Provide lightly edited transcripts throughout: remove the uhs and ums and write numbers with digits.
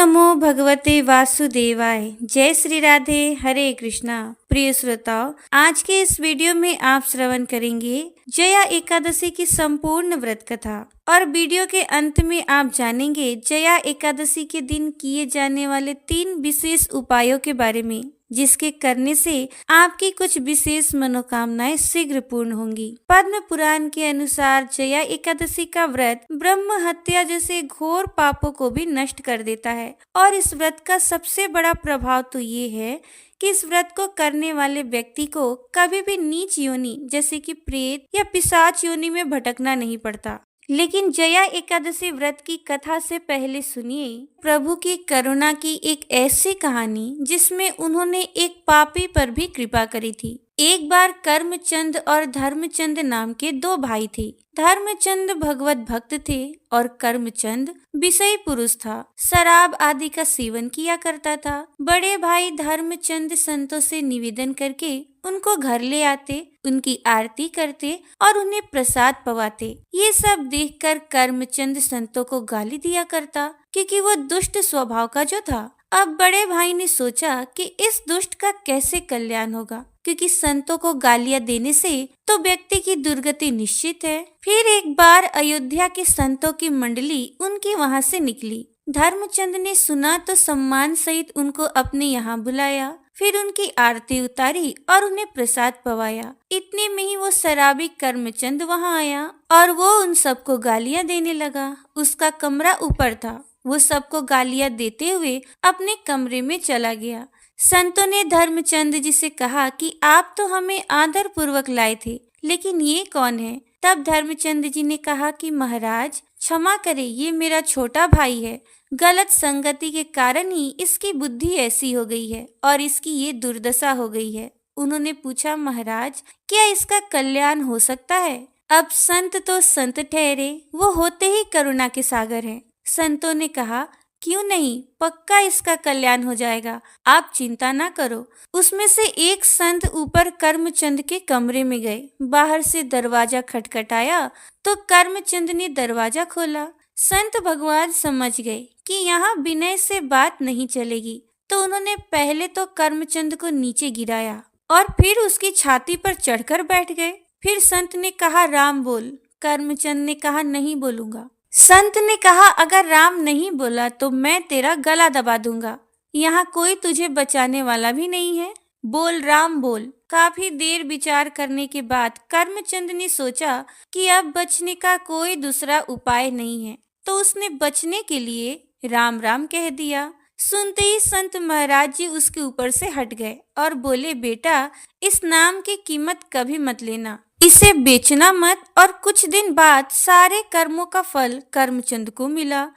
नमो भगवते वासुदेवाय। जय श्री राधे, हरे कृष्णा। प्रिय श्रोताओं, आज के इस वीडियो में आप श्रवण करेंगे जया एकादशी की संपूर्ण व्रत कथा और वीडियो के अंत में आप जानेंगे जया एकादशी के दिन किए जाने वाले 3 विशेष उपायों के बारे में, जिसके करने से आपकी कुछ विशेष मनोकामनाएं शीघ्र पूर्ण होंगी। पद्म पुराण के अनुसार जया एकादशी का व्रत ब्रह्म हत्या जैसे घोर पापों को भी नष्ट कर देता है और इस व्रत का सबसे बड़ा प्रभाव तो ये है कि इस व्रत को करने वाले व्यक्ति को कभी भी नीच योनि जैसे कि प्रेत या पिशाच योनि में भटकना नहीं पड़ता। लेकिन जया एकादशी व्रत की कथा से पहले सुनिए प्रभु की करुणा की एक ऐसी कहानी जिसमें उन्होंने एक पापी पर भी कृपा करी थी। एक बार कर्मचंद और धर्मचंद नाम के 2 भाई थे। धर्मचंद भगवत भक्त थे और कर्मचंद विषयी पुरुष था, शराब आदि का सेवन किया करता था। बड़े भाई धर्मचंद संतों से निवेदन करके उनको घर ले आते, उनकी आरती करते और उन्हें प्रसाद पवाते। ये सब देखकर कर्मचंद संतों को गाली दिया करता क्योंकि वो दुष्ट स्वभाव का जो था। अब बड़े भाई ने सोचा कि इस दुष्ट का कैसे कल्याण होगा, क्योंकि संतों को गालियां देने से तो व्यक्ति की दुर्गति निश्चित है। फिर एक बार अयोध्या के संतों की मंडली उनकी वहां से निकली। धर्मचंद ने सुना तो सम्मान सहित उनको अपने यहाँ बुलाया, फिर उनकी आरती उतारी और उन्हें प्रसाद पवाया। इतने में ही वो शराबी कर्मचंद वहाँ आया और वो उन सबको गालियां देने लगा। उसका कमरा ऊपर था। वो सबको गालियां देते हुए अपने कमरे में चला गया। संतों ने धर्मचंद जी से कहा कि आप तो हमें आदर पूर्वक लाए थे, लेकिन ये कौन है? तब धर्मचंद जी ने कहा कि महाराज क्षमा करें, ये मेरा छोटा भाई है। गलत संगति के कारण ही इसकी बुद्धि ऐसी हो गई है और इसकी ये दुर्दशा हो गई है। उन्होंने पूछा, महाराज क्या इसका कल्याण हो सकता है? अब संत तो संत ठहरे, वो होते ही करुणा के सागर हैं। संतों ने कहा, क्यों नहीं, पक्का इसका कल्याण हो जाएगा, आप चिंता ना करो। उसमें से एक संत ऊपर कर्मचंद के कमरे में गए। बाहर से दरवाजा खटखटाया तो कर्मचंद ने दरवाजा खोला। संत भगवान समझ गए कि यहाँ विनय से बात नहीं चलेगी, तो उन्होंने पहले तो कर्मचंद को नीचे गिराया और फिर उसकी छाती पर चढ़कर बैठ गए। फिर संत ने कहा, राम बोल। कर्मचंद ने कहा, नहीं बोलूंगा। संत ने कहा, अगर राम नहीं बोला तो मैं तेरा गला दबा दूंगा। यहाँ कोई तुझे बचाने वाला भी नहीं है, बोल, राम बोल। काफी देर विचार करने के बाद कर्मचंद ने सोचा कि अब बचने का कोई दूसरा उपाय नहीं है, तो उसने बचने के लिए राम राम कह दिया। सुनते ही संत महाराज जी उसके ऊपर से हट गए और बोले, बेटा इस नाम की कीमत कभी मत लेना, इसे बेचना मत। और कुछ दिन बाद सारे कर्मों का फल कर्मचंद को मिला।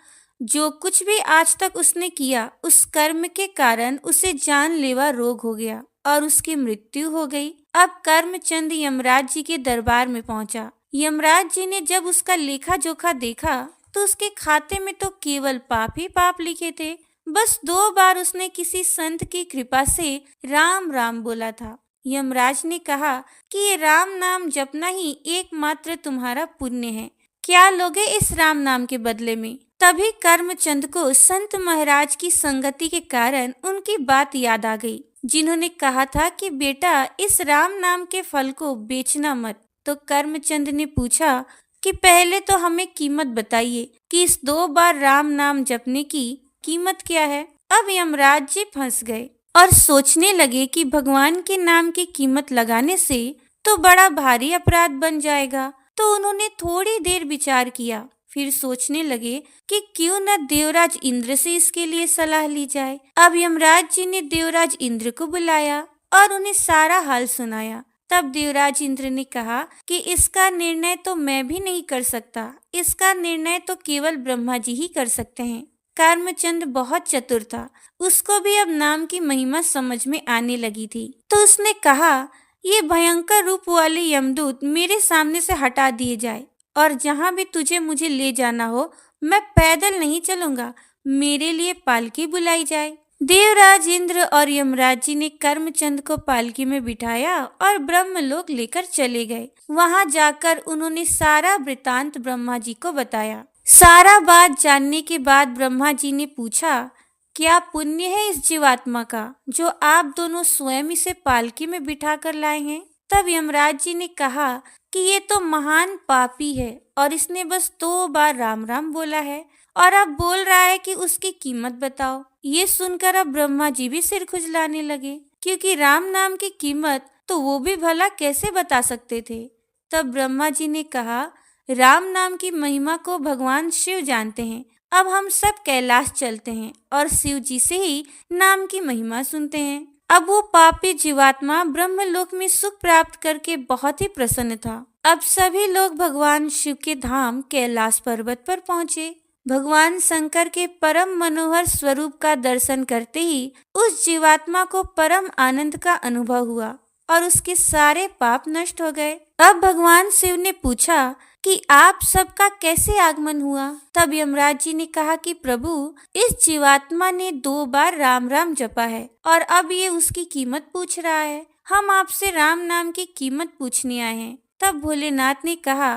जो कुछ भी आज तक उसने किया, उस कर्म के कारण उसे जानलेवा रोग हो गया और उसकी मृत्यु हो गई। अब कर्मचंद यमराज जी के दरबार में पहुंचा। यमराज जी ने जब उसका लेखा जोखा देखा तो उसके खाते में तो केवल पाप ही पाप लिखे थे। बस 2 बार उसने किसी संत की कृपा से राम राम बोला था। यमराज ने कहा कि ये राम नाम जपना ही एकमात्र तुम्हारा पुण्य है, क्या लोगे इस राम नाम के बदले में? तभी कर्मचंद को संत महाराज की संगति के कारण उनकी बात याद आ गई, जिन्होंने कहा था कि बेटा इस राम नाम के फल को बेचना मत। तो कर्मचंद ने पूछा कि पहले तो हमें कीमत बताइए कि इस 2 बार राम नाम जपने की कीमत क्या है। अब यमराज जी फंस गए और सोचने लगे कि भगवान के नाम की कीमत लगाने से तो बड़ा भारी अपराध बन जाएगा। तो उन्होंने थोड़ी देर विचार किया, फिर सोचने लगे कि क्यों न देवराज इंद्र से इसके लिए सलाह ली जाए। अब यमराज जी ने देवराज इंद्र को बुलाया और उन्हें सारा हाल सुनाया। तब देवराज इंद्र ने कहा कि इसका निर्णय तो मैं भी नहीं कर सकता, इसका निर्णय तो केवल ब्रह्मा जी ही कर सकते हैं। कर्मचंद बहुत चतुर था, उसको भी अब नाम की महिमा समझ में आने लगी थी। तो उसने कहा, ये भयंकर रूप वाले यमदूत मेरे सामने से हटा दिए जाए और जहाँ भी तुझे मुझे ले जाना हो मैं पैदल नहीं चलूंगा, मेरे लिए पालकी बुलाई जाए। देवराज इंद्र और यमराज जी ने कर्मचंद को पालकी में बिठाया और ब्रह्मलोक लेकर चले गए। वहां जाकर उन्होंने सारा वृतांत ब्रह्मा जी को बताया। सारा बात जानने के बाद ब्रह्मा जी ने पूछा क्या पुण्य है इस जीवात्मा का जो आप दोनों स्वयं इसे पालकी में बिठा कर लाए हैं। तब यमराज जी ने कहा कि ये तो महान पापी है और इसने बस 2 बार राम राम बोला है और अब बोल रहा है कि उसकी कीमत बताओ। ये सुनकर अब ब्रह्मा जी भी सिर खुजलाने लगे, क्योंकि राम नाम की कीमत तो वो भी भला कैसे बता सकते थे। तब ब्रह्मा जी ने कहा, राम नाम की महिमा को भगवान शिव जानते हैं। अब हम सब कैलाश चलते हैं और शिव जी से ही नाम की महिमा सुनते हैं। अब वो पापी जीवात्मा ब्रह्मलोक में सुख प्राप्त करके बहुत ही प्रसन्न था। अब सभी लोग भगवान शिव के धाम कैलाश पर्वत पर पहुँचे। भगवान शंकर के परम मनोहर स्वरूप का दर्शन करते ही उस जीवात्मा को परम आनंद का अनुभव हुआ और उसके सारे पाप नष्ट हो गए। अब भगवान शिव ने पूछा कि आप सबका कैसे आगमन हुआ। तब यमराज जी ने कहा कि प्रभु, इस जीवात्मा ने 2 बार राम राम जपा है और अब ये उसकी कीमत पूछ रहा है। हम आपसे राम नाम की कीमत पूछने आए हैं। तब भोलेनाथ ने कहा,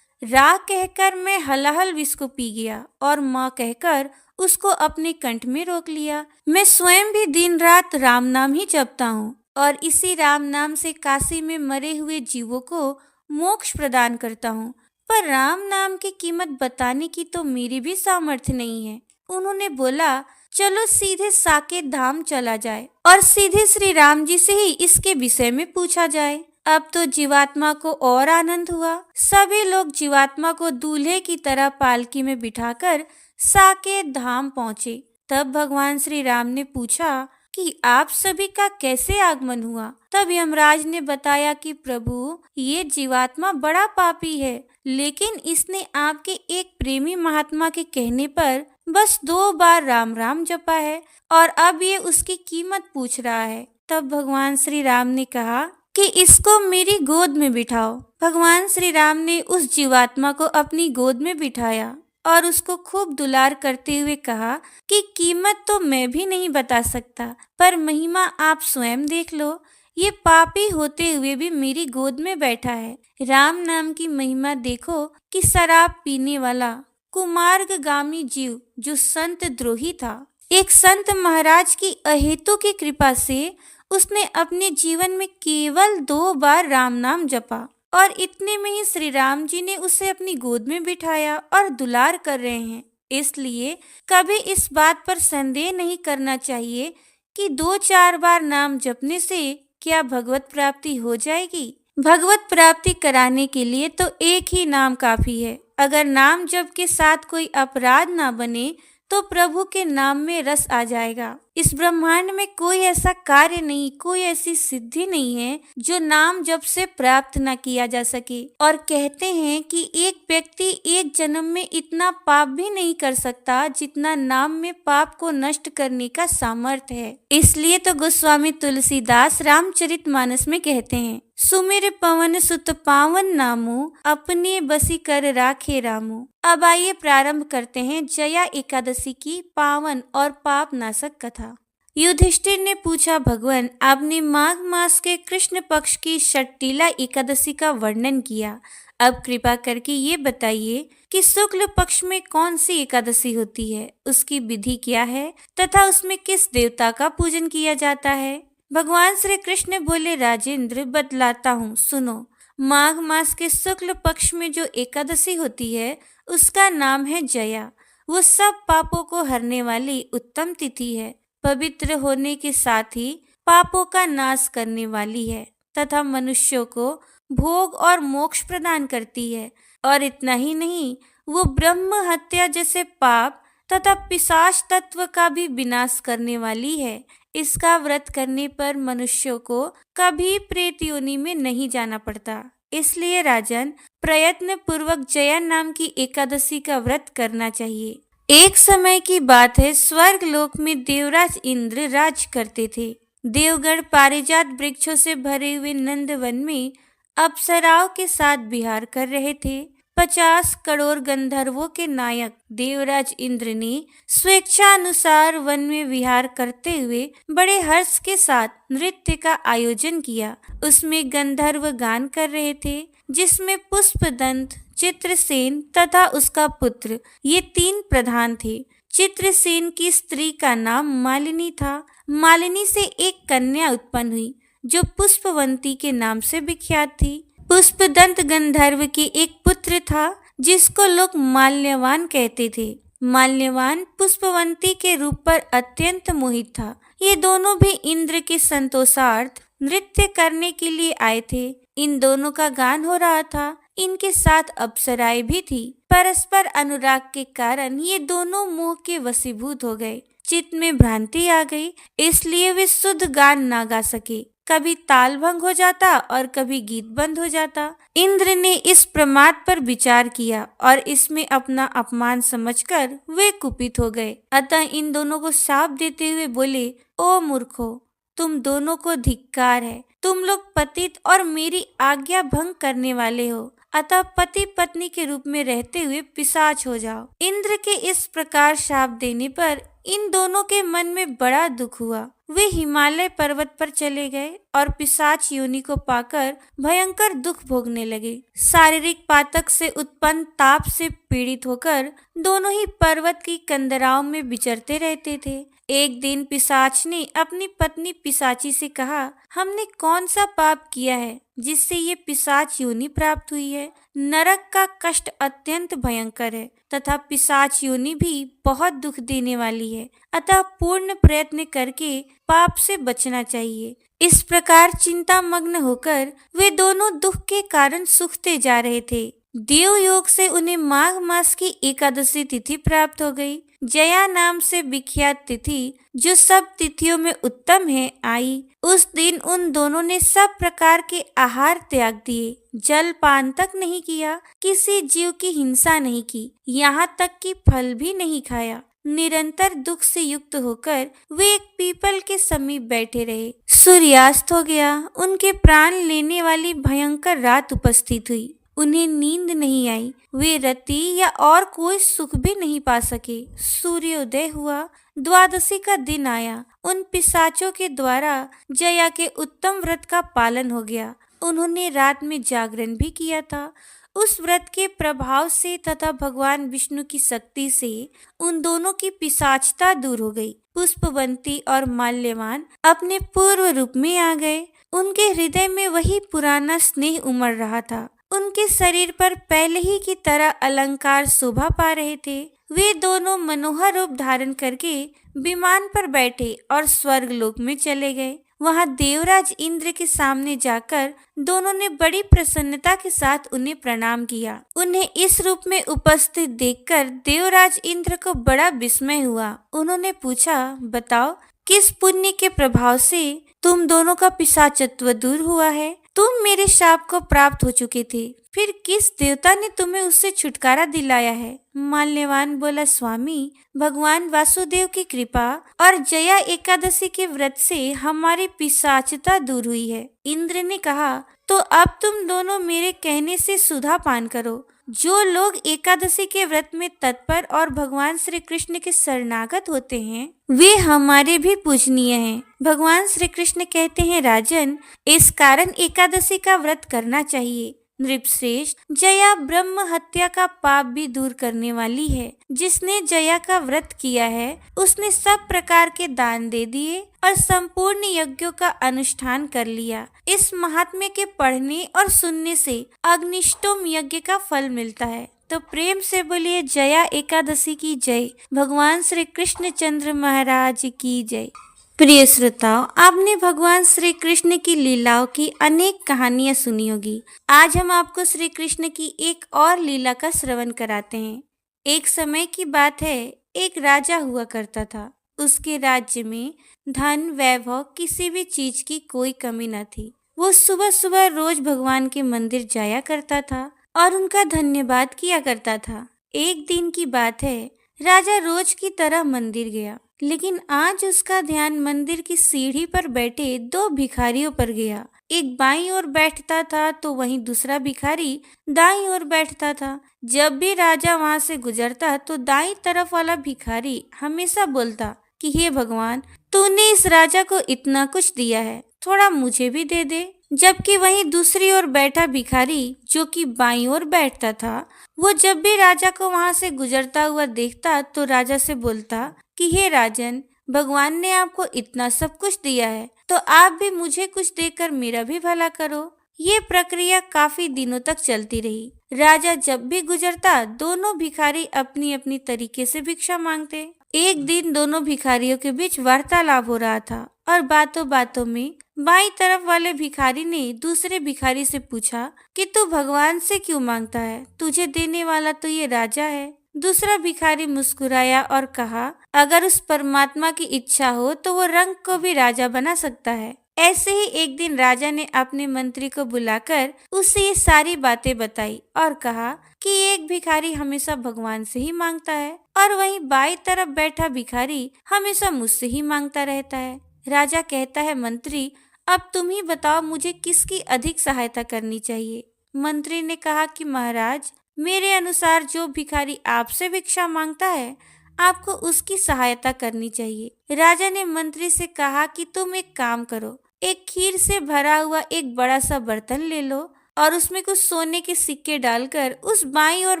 रा कहकर मैं हलाहल विष को पी गया और माँ कहकर उसको अपने कंठ में रोक लिया। मैं स्वयं भी दिन रात राम नाम ही जपता हूँ और इसी राम नाम से काशी में मरे हुए जीवों को मोक्ष प्रदान करता हूँ। पर राम नाम की कीमत बताने की तो मेरी भी सामर्थ्य नहीं है। उन्होंने बोला, चलो सीधे साकेत धाम चला जाए और सीधे श्री राम जी से ही इसके विषय में पूछा जाए। अब तो जीवात्मा को और आनंद हुआ। सभी लोग जीवात्मा को दूल्हे की तरह पालकी में बिठाकर साकेत धाम पहुँचे। तब भगवान श्री राम ने पूछा कि आप सभी का कैसे आगमन हुआ। तब यमराज ने बताया कि प्रभु, ये जीवात्मा बड़ा पापी है, लेकिन इसने आपके एक प्रेमी महात्मा के कहने पर बस 2 बार राम राम जपा है और अब ये उसकी कीमत पूछ रहा है। तब भगवान श्री राम ने कहा कि इसको मेरी गोद में बिठाओ। भगवान श्री राम ने उस जीवात्मा को अपनी गोद में बिठाया और उसको खूब दुलार करते हुए कहा कि कीमत तो मैं भी नहीं बता सकता, पर महिमा आप स्वयं देख लो। ये पापी होते हुए भी मेरी गोद में बैठा है। राम नाम की महिमा देखो कि शराब पीने वाला कुमार्गगामी जीव जो संत द्रोही था, एक संत महाराज की अहेतु की कृपा से उसने अपने जीवन में केवल 2 बार राम नाम जपा और इतने में ही श्री राम जी ने उसे अपनी गोद में बिठाया और दुलार कर रहे हैं। इसलिए कभी इस बात पर संदेह नहीं करना चाहिए कि 2-4 बार नाम जपने से क्या भगवत प्राप्ति हो जाएगी। भगवत प्राप्ति कराने के लिए तो एक ही नाम काफी है। अगर नाम जप के साथ कोई अपराध ना बने तो प्रभु के नाम में रस आ जाएगा। इस ब्रह्मांड में कोई ऐसा कार्य नहीं, कोई ऐसी सिद्धि नहीं है जो नाम जप से प्राप्त न किया जा सके। और कहते हैं कि एक व्यक्ति एक जन्म में इतना पाप भी नहीं कर सकता जितना नाम में पाप को नष्ट करने का सामर्थ्य है। इसलिए तो गोस्वामी तुलसीदास रामचरितमानस में कहते हैं, सुमिर पवन सुत पावन नामो अपने बसी कर राखे रामो। अब आइए प्रारंभ करते हैं जया एकादशी की पावन और पाप नाशक कथा। युधिष्ठिर ने पूछा, भगवान, आपने माघ मास के कृष्ण पक्ष की षट्टिला एकादशी का वर्णन किया। अब कृपा करके ये बताइए कि शुक्ल पक्ष में कौन सी एकादशी होती है, उसकी विधि क्या है तथा उसमें किस देवता का पूजन किया जाता है। भगवान श्री कृष्ण बोले, राजेंद्र, बतलाता हूँ, सुनो। माघ मास के शुक्ल पक्ष में जो एकादशी होती है उसका नाम है जया। वो सब पापों को हरने वाली उत्तम तिथि है, पवित्र होने के साथ ही पापों का नाश करने वाली है तथा मनुष्यों को भोग और मोक्ष प्रदान करती है। और इतना ही नहीं, वो ब्रह्म हत्या जैसे पाप तथा पिशाच तत्व का भी विनाश करने वाली है। इसका व्रत करने पर मनुष्यों को कभी प्रेत योनि में नहीं जाना पड़ता। इसलिए राजन, प्रयत्न पूर्वक जया नाम की एकादशी का व्रत करना चाहिए। एक समय की बात है, स्वर्ग लोक में देवराज इंद्र राज करते थे। देवगण पारिजात वृक्षों से भरे हुए नंदवन में अप्सराओं के साथ विहार कर रहे थे। 50 करोड़ गंधर्वों के नायक देवराज इंद्र ने स्वेच्छानुसार वन में विहार करते हुए बड़े हर्ष के साथ नृत्य का आयोजन किया। उसमें गंधर्व गान कर रहे थे, जिसमें पुष्पदंत, चित्रसेन तथा उसका पुत्र, ये 3 प्रधान थे। चित्रसेन की स्त्री का नाम मालिनी था। मालिनी से एक कन्या उत्पन्न हुई जो पुष्पवंती के नाम से विख्यात थी। पुष्पदंत गंधर्व की एक पुत्र था जिसको लोग माल्यवान कहते थे। माल्यवान पुष्पवंती के रूप पर अत्यंत मोहित था। ये दोनों भी इंद्र के संतोषार्थ नृत्य करने के लिए आए थे। इन दोनों का गान हो रहा था। इनके साथ अप्सराएं भी थी। परस्पर अनुराग के कारण ये दोनों मोह के वशीभूत हो गए। चित्त में भ्रांति आ गई, इसलिए वे शुद्ध गान ना गा सके। कभी ताल भंग हो जाता और कभी गीत बंद हो जाता। इंद्र ने इस प्रमाद पर विचार किया और इसमें अपना अपमान समझकर वे कुपित हो गए। अतः इन दोनों को शाप देते हुए बोले, ओ मूर्खो, तुम दोनों को धिक्कार है। तुम लोग पतित और मेरी आज्ञा भंग करने वाले हो, अतः पति पत्नी के रूप में रहते हुए पिशाच हो जाओ। इंद्र के इस प्रकार शाप देने पर इन दोनों के मन में बड़ा दुख हुआ। वे हिमालय पर्वत पर चले गए और पिशाच योनि को पाकर भयंकर दुख भोगने लगे। शारीरिक पातक से उत्पन्न ताप से पीड़ित होकर दोनों ही पर्वत की कंदराओं में विचरते रहते थे। एक दिन पिशाच ने अपनी पत्नी पिशाची से कहा, हमने कौन सा पाप किया है जिससे ये पिशाच योनि प्राप्त हुई है? नरक का कष्ट अत्यंत भयंकर है तथा पिशाच योनि भी बहुत दुख देने वाली है, अतः पूर्ण प्रयत्न करके पाप से बचना चाहिए। इस प्रकार चिंता मग्न होकर वे दोनों दुख के कारण सूखते जा रहे थे। देव योग से उन्हें माघ मास की एकादशी तिथि प्राप्त हो गई। जया नाम से विख्यात तिथि, जो सब तिथियों में उत्तम है, आई। उस दिन उन दोनों ने सब प्रकार के आहार त्याग दिए, जल पान तक नहीं किया, किसी जीव की हिंसा नहीं की, यहाँ तक कि फल भी नहीं खाया। निरंतर दुख से युक्त होकर वे एक पीपल के समीप बैठे रहे। सूर्यास्त हो गया। उनके प्राण लेने वाली भयंकर रात उपस्थित हुई। उन्हें नींद नहीं आई। वे रति या और कोई सुख भी नहीं पा सके। सूर्योदय हुआ। द्वादशी का दिन आया। उन पिशाचों के द्वारा जया के उत्तम व्रत का पालन हो गया। उन्होंने रात में जागरण भी किया था। उस व्रत के प्रभाव से तथा भगवान विष्णु की शक्ति से उन दोनों की पिशाचता दूर हो गई। पुष्पवंती और माल्यवान अपने पूर्व रूप में आ गए। उनके हृदय में वही पुराना स्नेह उमड़ रहा था। उनके शरीर पर पहले ही की तरह अलंकार शोभा पा रहे थे। वे दोनों मनोहर रूप धारण करके विमान पर बैठे और स्वर्ग लोक में चले गए। वहां देवराज इंद्र के सामने जाकर दोनों ने बड़ी प्रसन्नता के साथ उन्हें प्रणाम किया। उन्हें इस रूप में उपस्थित देखकर देवराज इंद्र को बड़ा विस्मय हुआ। उन्होंने पूछा, बताओ, किस पुण्य के प्रभाव से तुम दोनों का पिशाचत्व दूर हुआ है? तुम मेरे शाप को प्राप्त हो चुके थे, फिर किस देवता ने तुम्हें उससे छुटकारा दिलाया है? माल्यवान बोला, स्वामी, भगवान वासुदेव की कृपा और जया एकादशी के व्रत से हमारी पिशाचता दूर हुई है। इंद्र ने कहा, तो अब तुम दोनों मेरे कहने से सुधा पान करो। जो लोग एकादशी के व्रत में तत्पर और भगवान श्री कृष्ण के शरणागत होते हैं, वे हमारे भी पूजनीय हैं। भगवान श्री कृष्ण कहते हैं, राजन, इस कारण एकादशी का व्रत करना चाहिए। नृपश्रेष्ठ, जया ब्रह्म हत्या का पाप भी दूर करने वाली है। जिसने जया का व्रत किया है, उसने सब प्रकार के दान दे दिए और संपूर्ण यज्ञों का अनुष्ठान कर लिया। इस महात्म्य के पढ़ने और सुनने से अग्निष्टोम यज्ञ का फल मिलता है। तो प्रेम से बोलिए, जया एकादशी की जय। भगवान श्री कृष्ण चंद्र महाराज की जय। प्रिय श्रोताओ, आपने भगवान श्री कृष्ण की लीलाओं की अनेक कहानियां सुनी होगी। आज हम आपको श्री कृष्ण की एक और लीला का श्रवण कराते हैं। एक समय की बात है, एक राजा हुआ करता था। उसके राज्य में धन, वैभव, किसी भी चीज की कोई कमी न थी। वो सुबह सुबह रोज भगवान के मंदिर जाया करता था और उनका धन्यवाद किया करता था। एक दिन की बात है, राजा रोज की तरह मंदिर गया, लेकिन आज उसका ध्यान मंदिर की सीढ़ी पर बैठे दो भिखारियों पर गया। एक बाईं ओर बैठता था तो वहीं दूसरा भिखारी दाईं ओर बैठता था। जब भी राजा वहां से गुजरता तो दाईं तरफ वाला भिखारी हमेशा बोलता कि हे भगवान, तूने इस राजा को इतना कुछ दिया है, थोड़ा मुझे भी दे दे। जबकि वहीं दूसरी ओर बैठा भिखारी जो कि बाईं ओर बैठता था, वो जब भी राजा को वहां से गुजरता हुआ देखता तो राजा से बोलता कि हे राजन, भगवान ने आपको इतना सब कुछ दिया है तो आप भी मुझे कुछ देकर मेरा भी भला करो। ये प्रक्रिया काफी दिनों तक चलती रही। राजा जब भी गुजरता दोनों भिखारी अपनी अपनी तरीके से भिक्षा मांगते। एक दिन दोनों भिखारियों के बीच वार्तालाप हो रहा था और बातों बातों में बाईं तरफ वाले भिखारी ने दूसरे भिखारी से पूछा कि तू भगवान से क्यों मांगता है, तुझे देने वाला तो ये राजा है। दूसरा भिखारी मुस्कुराया और कहा, अगर उस परमात्मा की इच्छा हो तो वो रंग को भी राजा बना सकता है। ऐसे ही एक दिन राजा ने अपने मंत्री को बुलाकर उससे ये सारी बातें बताई और कहा कि एक भिखारी हमेशा भगवान से ही मांगता है और वहीं बाईं तरफ बैठा भिखारी हमेशा मुझसे ही मांगता रहता है। राजा कहता है, मंत्री, अब तुम ही बताओ मुझे किसकी अधिक सहायता करनी चाहिए। मंत्री ने कहा कि महाराज, मेरे अनुसार जो भिखारी आपसे भिक्षा मांगता है आपको उसकी सहायता करनी चाहिए। राजा ने मंत्री से कहा कि तुम एक काम करो, एक खीर से भरा हुआ एक बड़ा सा बर्तन ले लो और उसमें कुछ सोने के सिक्के डालकर उस बाईं ओर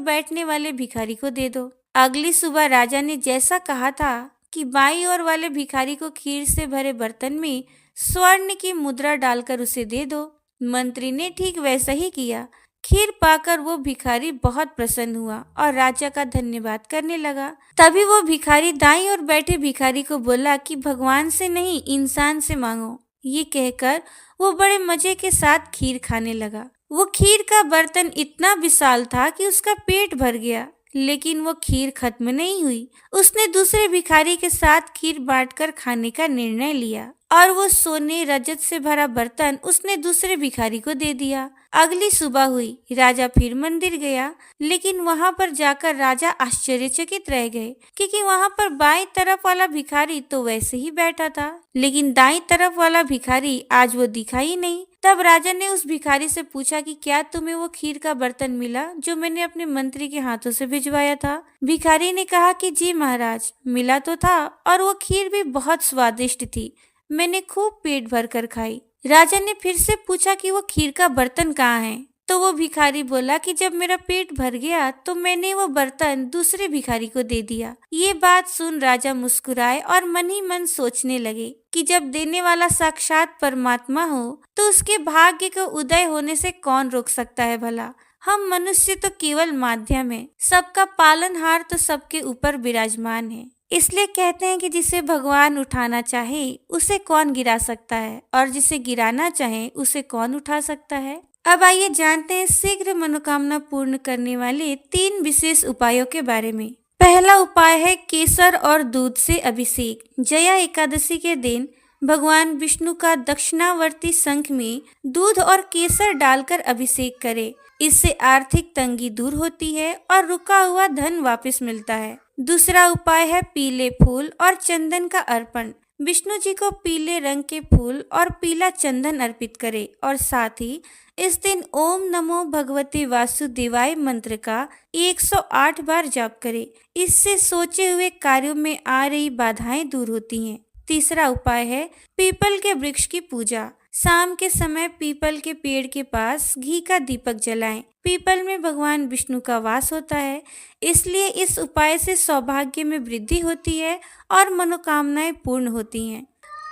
बैठने वाले भिखारी को दे दो। अगली सुबह राजा ने जैसा कहा था कि बाईं ओर वाले भिखारी को खीर से भरे बर्तन में स्वर्ण की मुद्रा डालकर उसे दे दो। मंत्री ने ठीक वैसा ही किया। खीर पाकर वो भिखारी बहुत प्रसन्न हुआ और राजा का धन्यवाद करने लगा। तभी वो भिखारी दाईं ओर बैठे भिखारी को बोला कि भगवान से नहीं, इंसान से मांगो। ये कहकर वो बड़े मजे के साथ खीर खाने लगा। वो खीर का बर्तन इतना विशाल था कि उसका पेट भर गया, लेकिन वो खीर खत्म नहीं हुई। उसने दूसरे भिखारी के साथ खीर बांटकर खाने का निर्णय लिया और वो सोने रजत से भरा बर्तन उसने दूसरे भिखारी को दे दिया। अगली सुबह हुई, राजा फिर मंदिर गया, लेकिन वहां पर जाकर राजा आश्चर्यचकित रह गए क्योंकि वहां पर बाईं तरफ वाला भिखारी तो वैसे ही बैठा था, लेकिन दाईं तरफ वाला भिखारी आज वो दिखा ही नहीं। तब राजा ने उस भिखारी से पूछा कि क्या तुम्हें वो खीर का बर्तन मिला जो मैंने अपने मंत्री के हाथों से भिजवाया था। भिखारी ने कहा कि जी महाराज, मिला तो था और वो खीर भी बहुत स्वादिष्ट थी, मैंने खूब पेट भर कर खाई। राजा ने फिर से पूछा कि वो खीर का बर्तन कहाँ है। तो वो भिखारी बोला कि जब मेरा पेट भर गया तो मैंने वो बर्तन दूसरे भिखारी को दे दिया। ये बात सुन राजा मुस्कुराए और मन ही मन सोचने लगे कि जब देने वाला साक्षात परमात्मा हो तो उसके भाग्य को उदय होने से कौन रोक सकता है भला। हम मनुष्य तो केवल माध्यम है, सबका पालनहार तो सबके ऊपर विराजमान है। इसलिए कहते हैं कि जिसे भगवान उठाना चाहे उसे कौन गिरा सकता है और जिसे गिराना चाहे उसे कौन उठा सकता है। अब आइए जानते हैं शीघ्र मनोकामना पूर्ण करने वाले 3 विशेष उपायों के बारे में। पहला उपाय है केसर और दूध से अभिषेक। जया एकादशी के दिन भगवान विष्णु का दक्षिणावर्ती शंख में दूध और केसर डालकर अभिषेक करें। इससे आर्थिक तंगी दूर होती है और रुका हुआ धन वापस मिलता है। दूसरा उपाय है पीले फूल और चंदन का अर्पण। विष्णु जी को पीले रंग के फूल और पीला चंदन अर्पित करें और साथ ही इस दिन ओम नमो भगवते वासुदेवाय मंत्र का 108 बार जाप करें। इससे सोचे हुए कार्यों में आ रही बाधाएं दूर होती हैं। तीसरा उपाय है पीपल के वृक्ष की पूजा। शाम के समय पीपल के पेड़ के पास घी का दीपक जलाएं। पीपल में भगवान विष्णु का वास होता है, इसलिए इस उपाय से सौभाग्य में वृद्धि होती है और मनोकामनाएं पूर्ण होती हैं।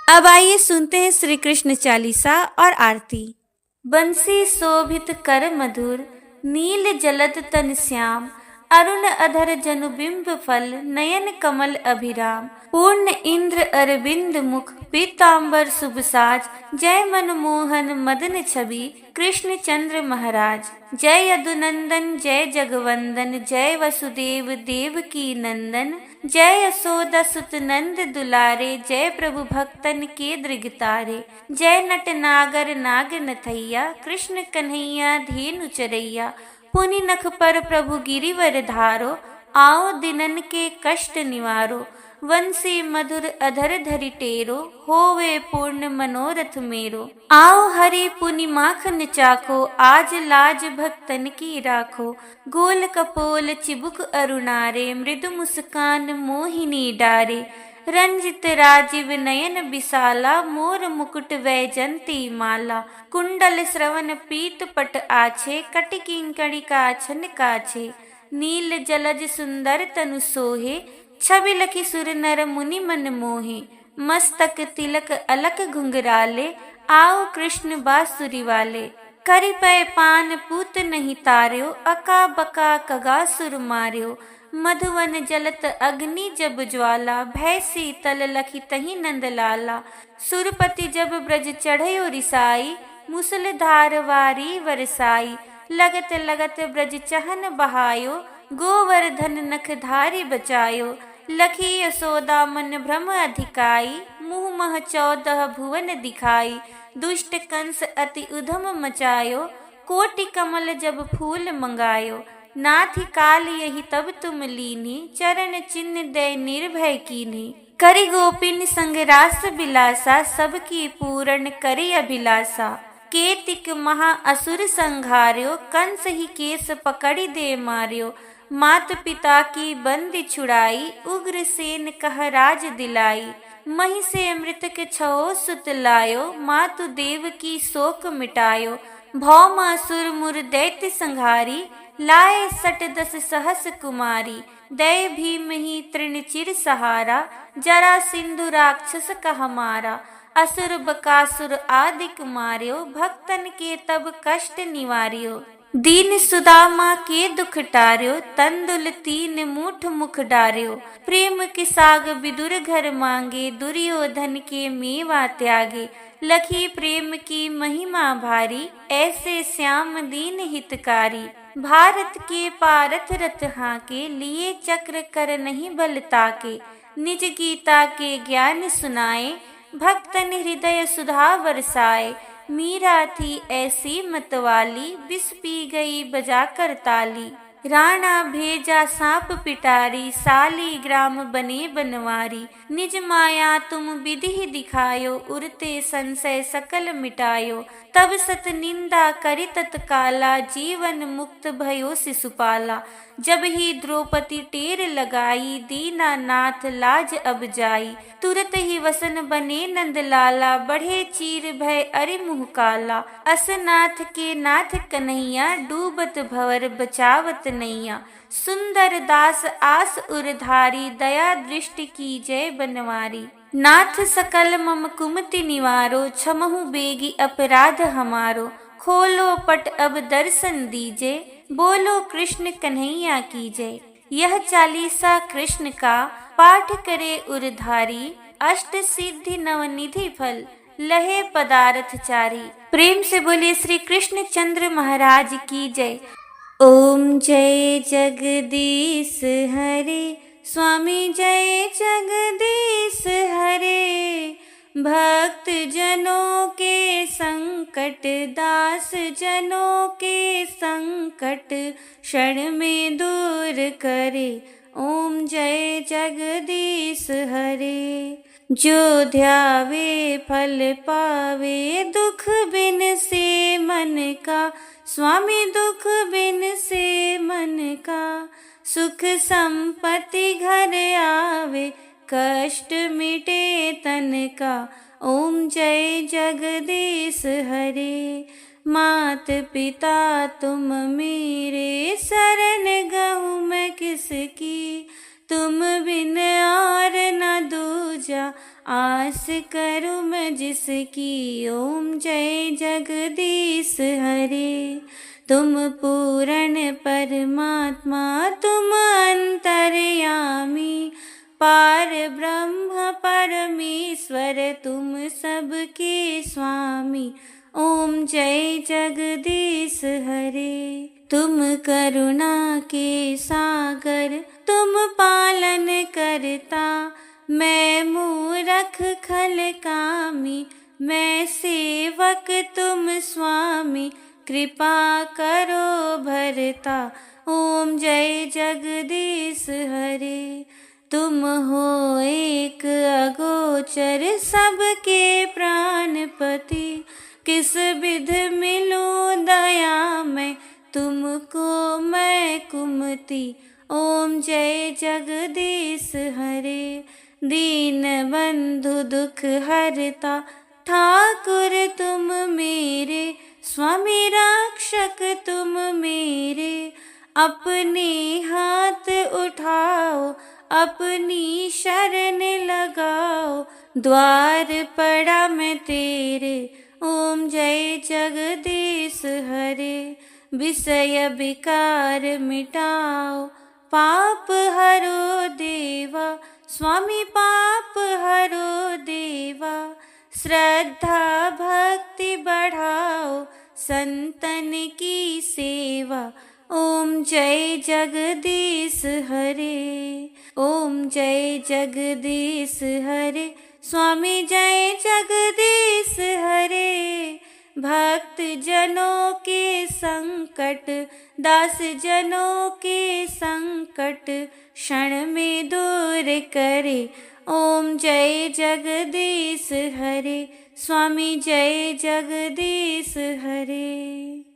अब आइए सुनते हैं श्री कृष्ण चालीसा और आरती। बंसी शोभित कर मधुर, नील जलद तन श्याम, अरुण अधर जनु बिंब फल, नयन कमल अभिराम, पूर्ण इंद्र अरविंद मुख, पीतांबर शुभ साज, जय मनमोहन मदन छवि, कृष्ण चंद्र महाराज। जय यदुनंदन जय जगवंदन, जय वसुदेव देव की नंदन, जय यशोदा सुत नंद दुलारे, जय प्रभु भक्तन के दृगतारे, जय नट नागर नाग नथैया, कृष्ण कन्हैया धेनु चरैया, पुनि नख पर प्रभु गिरिवर धारो, आओ दिनन के कष्ट निवारो, वंशी मधुर अधर धरि टेरो, होवे पूर्ण मनोरथ मेरो, आओ हरि पुनि माखन चाखो, आज लाज भक्तन की राखो, गोल कपोल चिबुक अरुणारे, मृदु मुस्कान मोहिनी डारे, रंजित राजीव नयन विशाला, मोर मुकुट वैजंती माला। कुंडल श्रवण पीत पट आछे, कटि किंकड़ी काछन काछे। नील जलज सुंदर तनु सोहे, छवि लखी सुर नर मुनि मन मोहे। मस्तक तिलक अलक घुंघराले, आओ कृष्ण बांसुरी वाले। करि पै पान पूत नहीं तार्यो, अका बका कगा सुर मार्यो। मधुवन जलत अग्नि जब ज्वाला, भय शीतल लखी तही नंद लाला। सुरपति जब ब्रज चढ़यो रिसाई, मूसलधार वारी वरसाई। लगत लगत ब्रज चहन बहायो, गोवर्धन नख धारी बचायो। लखी यशोदा मन भ्रम अधिकाई, मुँह मह 14 भुवन दिखाई। दुष्ट कंस अति उधम मचायो, कोटि कमल जब फूल मंगायो। नाथि काल यही तब तुम लीनी, चरण चिन्ह दे निर्भय कीन्ही। करि गोपिन संग रास बिलासा, सबकी पूर्ण करि अभिलाषा। केतिक महा असुर संघार्यो, कंस ही केस पकड़ि दे मार्यो। मात पिता की बंदी छुड़ाई, उग्र सेन कह राज दिलाई। मही से मृतक छओ सुत लायो, मातु देव की शोक मिटायो। भौमासुर मुर दैत्य संघारी, लाए 10 सहस कुमारी। दय भीम ही तृण चिर सहारा, जरा सिंधु राक्षस कह मारा। असुर बकासुर आदिक मार्यो, भक्तन के तब कष्ट निवार्यो। दीन सुदामा के दुख टार्यो, तंदुल 3 मूठ मुख डार्यो। प्रेम के साग विदुर घर मांगे, दुर्योधन के मेवा त्यागे। लखी प्रेम की महिमा भारी, ऐसे श्याम दीन हितकारी। भारत के पारथ रथ हाके, लिए चक्र कर नहीं बल ताके। निज गीता के ज्ञान सुनाए, भक्तन हृदय सुधा बरसाए। मीरा थी ऐसी मतवाली, विष पी गई बजा कर ताली। राणा भेजा सांप पिटारी, साली ग्राम बने बनवारी। निज माया तुम विधि दिखायो, उरते संशय सकल मिटायो। तब सत निंदा करि तत्काला, जीवन मुक्त भयो शिशुपाला। जब ही द्रौपदी टेर लगाई, दीनानाथ लाज अब जाई। तुरत ही वसन बने नंद लाला, बढ़े चीर भय अरि मुँह काला। असनाथ के नाथ कन्हैया, डूबत भवर बचावत नैया। सुंदर दास आस उरधारी, दया दृष्टि की जय बनवारी। नाथ सकल मम कुमति निवारो, क्षमहु बेगी अपराध हमारो। खोलो पट अब दर्शन दीजे, बोलो कृष्ण कन्हैया की जय। यह चालीसा कृष्ण का, पाठ करे उरधारी। अष्ट सिद्धि नवनिधि फल, लहे पदारथ चारी। प्रेम से बोलिए श्री कृष्ण चंद्र महाराज की जय। ओम जय जगदीश हरे, स्वामी जय जगदीश हरे। भक्त जनों के संकट, दास जनों के संकट, क्षण में दूर करे। ओम जय जगदीश हरे। जो ध्यावे फल पावे, दुख बिन से मन का। स्वामी दुख बिन से मन का, सुख संपत्ति घर आवे। कष्ट मिटे तन का, ओम जय जगदीश हरे। मात पिता तुम मेरे, शरण गहूँ मैं किसकी। तुम बिन और न दूजा, आस करूँ मैं जिसकी। ओम जय जगदीश हरे। तुम पूर्ण परमात्मा, तुम अंतर्यामी। पार ब्रह्म परमेश्वर, तुम सबके स्वामी। ओम जय जगदीश हरे। तुम करुणा के सागर, तुम पालन करता। मैं मूरख खल कामी, मैं सेवक तुम स्वामी। कृपा करो भरता, ओम जय जगदीश हरे। तुम हो एक अगोचर, सबके प्राणपति। किस विध मिलूं दया मैं, तुमको मैं कुमति। ओम जय जगदीश हरे। दीन बंधु दुख हरता, ठाकुर तुम मेरे, स्वामी रक्षक तुम मेरे। अपने हाथ उठाओ, अपनी शरण लगाओ, द्वार पड़ा मैं तेरे। ओम जय जगदीश हरे। विषय विकार मिटाओ, पाप हरो देवा, स्वामी पाप हरो देवा। श्रद्धा भक्ति बढ़ाओ, संतन की सेवा। ओम जय जगदीश हरे। ओम जय जगदीश हरे। स्वामी जय जगदीश हरे। भक्त जनों के संकट, दास जनों के संकट, क्षण में दूर करे। ओम जय जगदीश हरे। स्वामी जय जगदीश हरे।